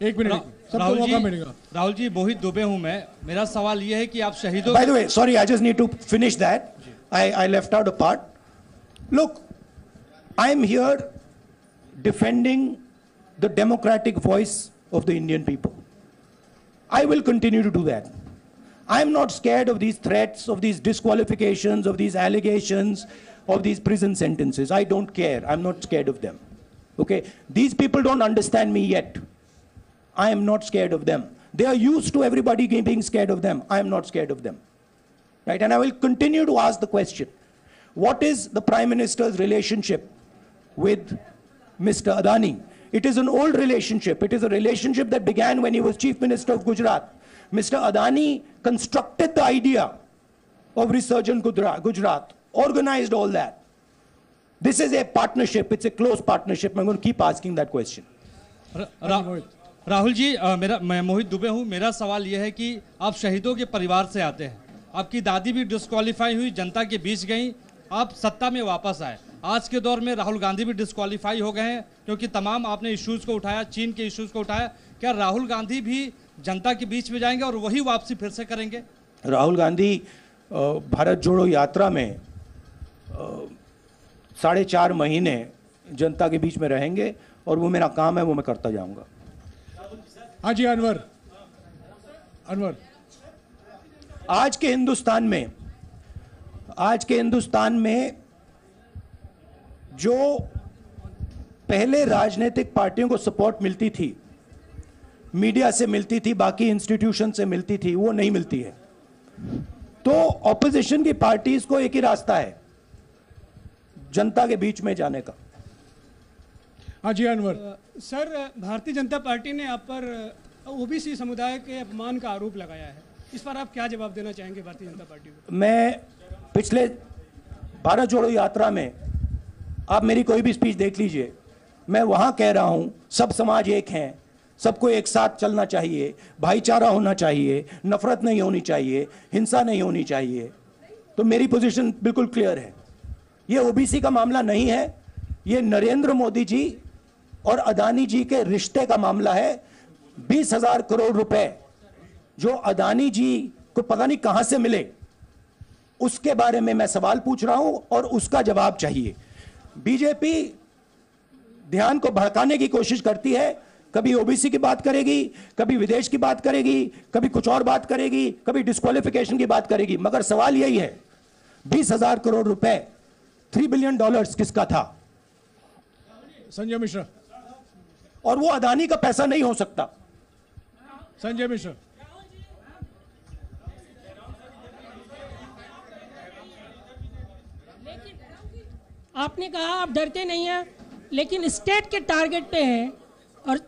एक मिनट, सबको मौका मिलेगा। राहुल जी, मोहित दुबे हूं मैं। मेरा सवाल यह है कि आप शहीदों। By the way, sorry, I just need to finish that. I left out a part. Look, I'm here defending the democratic voice of the Indian people. I will continue to do that. I'm not scared of these threats, of these disqualifications, of these allegations, of these prison sentences. I don't care. I'm not scared of them. Okay? These people don't understand me yet. I am not scared of them. They are used to everybody being scared of them. I am not scared of them. Right? And I will continue to ask the question, what is the Prime Minister's relationship with Mr. Adani? It is an old relationship. It is a relationship that began when he was Chief Minister of Gujarat. Mr. Adani constructed the idea of Resurgent Gujarat, organized all that. This is a partnership. It's a close partnership. I'm going to keep asking that question. Rahul ji, मैं मोहित दुबे हूं। मेरा सवाल यह है कि आप शहीदों के परिवार से आते हैं। आपकी दादी भी डिस्क्वालीफाई हुई, जनता के बीच गई, आप सत्ता में वापस आए। आज के दौर में राहुल गांधी भी डिस्क्वालीफाई हो गए हैं क्योंकि तमाम आपने इश्यूज को उठाया, चीन के इश्यूज को उठाया। क्या राहुल गांधी भी जनता के बीच में जाएंगे और वही वापसी फिर से करेंगे? राहुल गांधी भारत जोड़ो यात्रा में 4.5 महीने जनता के बीच में रहेंगे और वो मेरा काम है, वो मैं करता जाऊंगा। हाँ जी, अनवर। आज के हिंदुस्तान में जो पहले राजनीतिक पार्टियों को सपोर्ट मिलती थी, मीडिया से मिलती थी, बाकी इंस्टीट्यूशन से मिलती थी, वो नहीं मिलती है। तो ऑपोजिशन की पार्टीज को एक ही रास्ता है, जनता के बीच में जाने का। हाँ जी, अनवर। सर, भारतीय जनता पार्टी ने आप पर ओबीसी समुदाय के अपमान का आरोप लगाया है। इस पर आप क्या जवाब देना चाहेंगे भारतीय जनता पार्टी को? मैं पिछले भारत जोड़ो यात्रा में, आप मेरी कोई भी स्पीच देख लीजिए, मैं वहां कह रहा हूं सब समाज एक हैं, सबको एक साथ चलना चाहिए, भाईचारा होना चाहिए, नफरत नहीं होनी चाहिए, हिंसा नहीं होनी चाहिए। तो मेरी पोजीशन बिल्कुल क्लियर है। ये ओबीसी का मामला नहीं है, ये नरेंद्र मोदी जी और अदानी जी के रिश्ते का मामला है। 20,000 करोड़ रुपए जो अदानी जी को पता नहीं कहां से मिले, उसके बारे में मैं सवाल पूछ रहा हूं और उसका जवाब चाहिए। बीजेपी ध्यान को भड़काने की कोशिश करती है, कभी ओबीसी की बात करेगी, कभी विदेश की बात करेगी, कभी कुछ और बात करेगी, कभी डिस्क्वालिफिकेशन की बात करेगी, मगर सवाल यही है 20,000 करोड़ रुपए, $3 बिलियन किसका था? संजय मिश्रा। और वो अदानी का पैसा नहीं हो सकता। संजय मिश्रा। आपने कहा आप डरते नहीं हैं, लेकिन स्टेट के टारगेट पे हैं और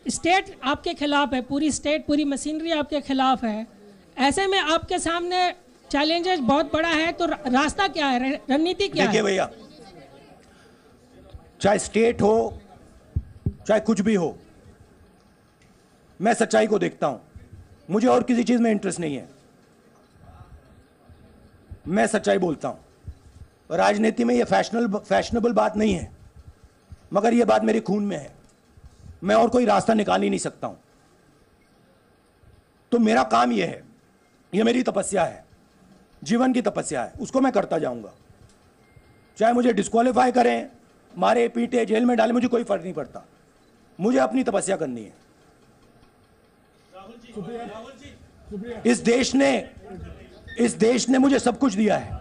स्टेट आपके खिलाफ है, पूरी स्टेट, पूरी मशीनरी आपके खिलाफ है। ऐसे में आपके सामने चैलेंजेस बहुत बड़ा है, तो रास्ता क्या है, रणनीति क्या है? देखिए भैया, चाहे स्टेट हो चाहे कुछ भी हो, मैं सच्चाई को देखता हूं। मुझे और किसी चीज में इंटरेस्ट नहीं है, मैं सच्चाई बोलता हूं। राजनीति में ये फैशनेबल बात नहीं है, मगर ये बात मेरे खून में है। मैं और कोई रास्ता निकाल ही नहीं सकता हूं। तो मेरा काम ये है, ये मेरी तपस्या है, जीवन की तपस्या है, उसको मैं करता जाऊंगा। चाहे मुझे डिस्क्वालीफाई करें, मारे पीटे, जेल में डाले, मुझे कोई फर्क नहीं पड़ता। मुझे अपनी तपस्या करनी है। इस देश ने मुझे सब कुछ दिया है।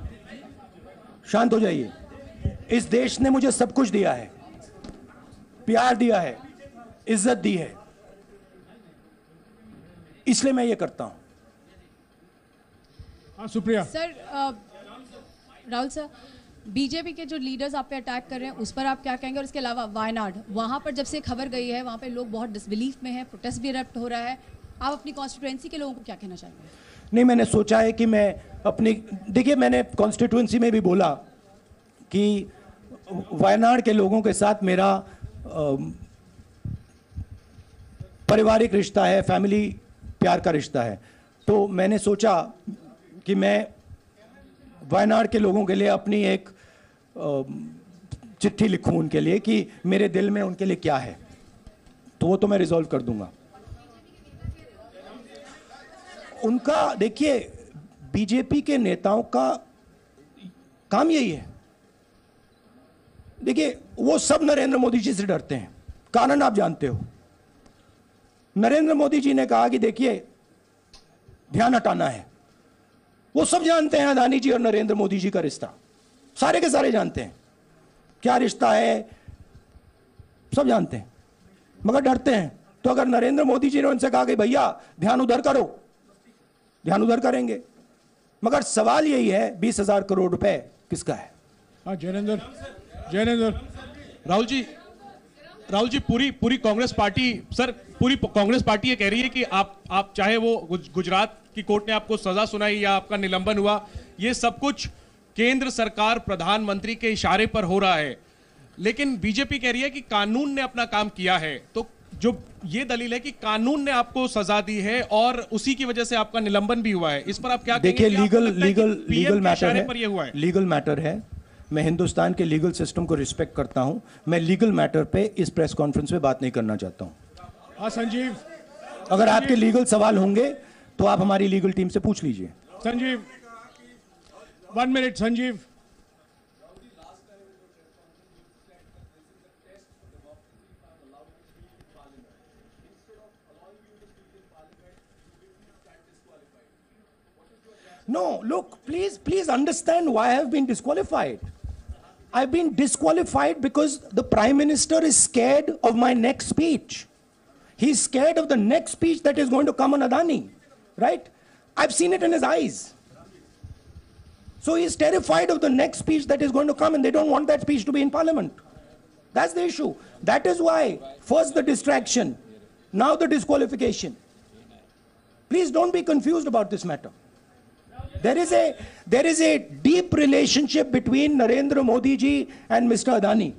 शांत हो जाइए। इस देश ने मुझे सब कुछ दिया है, प्यार दिया है, इज्जत दी है, इसलिए मैं ये करता हूं। हाँ, Supriya. Sir, Rahul sir, BJP के जो लीडर्स आप पे अटैक कर रहे हैं उस पर आप क्या कहेंगे? और इसके अलावा वायनाड, वहां पर जब से खबर गई है वहां पे लोग बहुत डिसबिलीफ में हैं, प्रोटेस्ट भी इरप्ट हो रहा है, आप अपनी कॉन्स्टिट्यूएंसी के लोगों को क्या कहना चाहेंगे? नहीं, मैंने सोचा है कि मैं अपनी, देखिए मैंने कॉन्स्टिट्यूएंसी में भी बोला कि वायनाड के लोगों के साथ मेरा पारिवारिक रिश्ता है, फैमिली प्यार का रिश्ता है। तो मैंने सोचा कि मैं वायनाड के लोगों के लिए अपनी एक चिट्ठी लिखूं उनके लिए कि मेरे दिल में उनके लिए क्या है। तो वो तो मैं रिजॉल्व कर दूंगा। उनका देखिए, बीजेपी के नेताओं का काम यही है। देखिए, वो सब नरेंद्र मोदी जी से डरते हैं, कारण आप जानते हो। नरेंद्र मोदी जी ने कहा कि देखिए ध्यान हटाना है। वो सब जानते हैं अदानी जी और नरेंद्र मोदी जी का रिश्ता, सारे के सारे जानते हैं क्या रिश्ता है, सब जानते हैं, मगर डरते हैं। तो अगर नरेंद्र मोदी जी ने उनसे कहा कि भैया ध्यान उधर करो, ध्यान उधर करेंगे। मगर सवाल यही है 20,000 करोड़ रुपए किसका है? हाँ जैनेंद्र। राहुल जी पूरी कांग्रेस पार्टी, सर पूरी कांग्रेस पार्टी ये कह रही है कि आप चाहे वो गुजरात की कोर्ट ने आपको सजा सुनाई या आपका निलंबन हुआ, ये सब कुछ केंद्र सरकार प्रधानमंत्री के इशारे पर हो रहा है। लेकिन बीजेपी कह रही है कि कानून ने अपना काम किया है। तो जो ये दलील है कि कानून ने आपको सजा दी है और उसी की वजह से आपका निलंबन भी हुआ है, इस पर आप क्या कहेंगे? देखिए, लीगल मैटर है, पर ये हुआ है। लीगल मैटर है। मैं हिंदुस्तान के लीगल सिस्टम को रिस्पेक्ट करता हूं। मैं लीगल मैटर पे इस प्रेस कॉन्फ्रेंस में बात नहीं करना चाहता हूं। हाँ संजीव, अगर आपके लीगल सवाल होंगे तो आप हमारी लीगल टीम से पूछ लीजिए। Sanjeev 1 minute. Sanjeev, No, look, please understand why I have been disqualified. I've been disqualified because the Prime Minister is scared of my next speech. He's scared of the next speech that is going to come on Adani, right? I've seen it in his eyes. So he's terrified of the next speech that is going to come, and they don't want that speech to be in Parliament. That's the issue. That is why, first the distraction, now the disqualification. Please don't be confused about this matter. There is a deep relationship between Narendra Modi ji and Mr. Adani.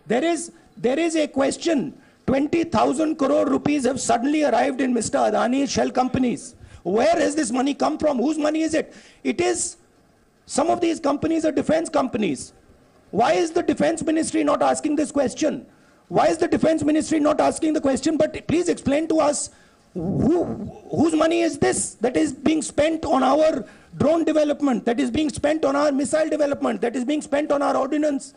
There is a question. 20,000 crore rupees have suddenly arrived in Mr. Adani's shell companies. Where has this money come from? Whose money is it? It is, some of these companies are defense companies. Why is the defense ministry not asking this question? Why is the defense ministry not asking the question? But please explain to us, whose money is this that is being spent on our drone development, that is being spent on our missile development, that is being spent on our ordnance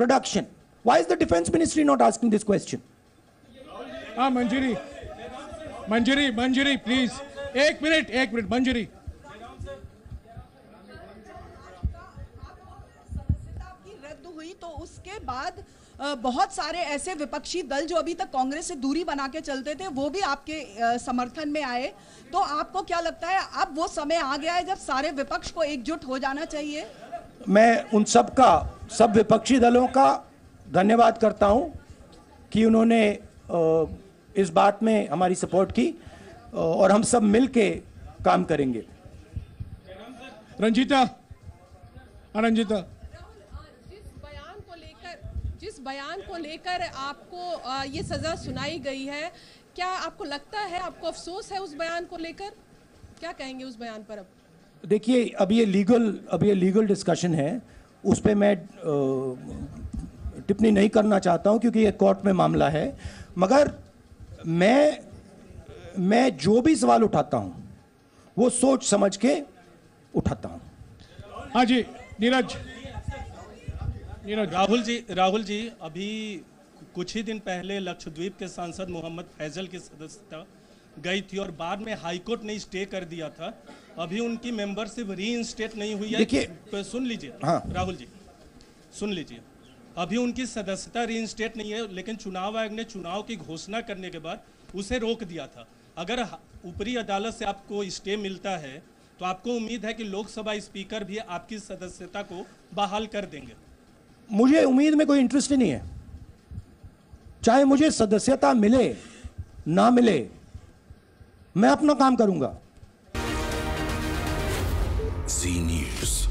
production? Why is the defense ministry not asking this question? Manjari, please. एक minute मंजरी। रद्द हुई तो उसके बाद बहुत सारे ऐसे विपक्षी दल जो अभी तक कांग्रेस से दूरी बना के चलते थे, वो भी आपके समर्थन में आए। तो आपको क्या लगता है अब वो समय आ गया है जब सारे विपक्ष को एकजुट हो जाना चाहिए? मैं उन सब विपक्षी दलों का धन्यवाद करता हूं कि उन्होंने इस बात में हमारी सपोर्ट की और हम सब मिलके काम करेंगे। रंजीता। जिस बयान को लेकर आपको ये सजा सुनाई गई है, क्या आपको लगता है, आपको अफसोस है उस बयान को लेकर? क्या कहेंगे उस बयान पर? अब देखिए, अब ये लीगल डिस्कशन है, उस पे मैं टिप्पणी नहीं करना चाहता हूं क्योंकि ये कोर्ट में मामला है। मगर मैं जो भी सवाल उठाता हूं वो सोच समझ के उठाता हूं। हाँ जी, नीरज। राहुल जी, अभी कुछ ही दिन पहले लक्षद्वीप के सांसद मोहम्मद फैजल की सदस्यता गई थी और बाद में हाईकोर्ट ने स्टे कर दिया था। अभी उनकी मेंबरशिप रीइंस्टेट नहीं हुई है। देखिए, सुन लीजिए। हाँ। राहुल जी सुन लीजिए, अभी उनकी सदस्यता रीइंस्टेट नहीं है, लेकिन चुनाव आयोग ने चुनाव की घोषणा करने के बाद उसे रोक दिया था। अगर ऊपरी अदालत से आपको स्टे मिलता है तो आपको उम्मीद है कि लोकसभा स्पीकर भी आपकी सदस्यता को बहाल कर देंगे? मुझे उम्मीद में कोई इंटरेस्ट ही नहीं है। चाहे मुझे सदस्यता मिले ना मिले, मैं अपना काम करूंगा। जी न्यूज़।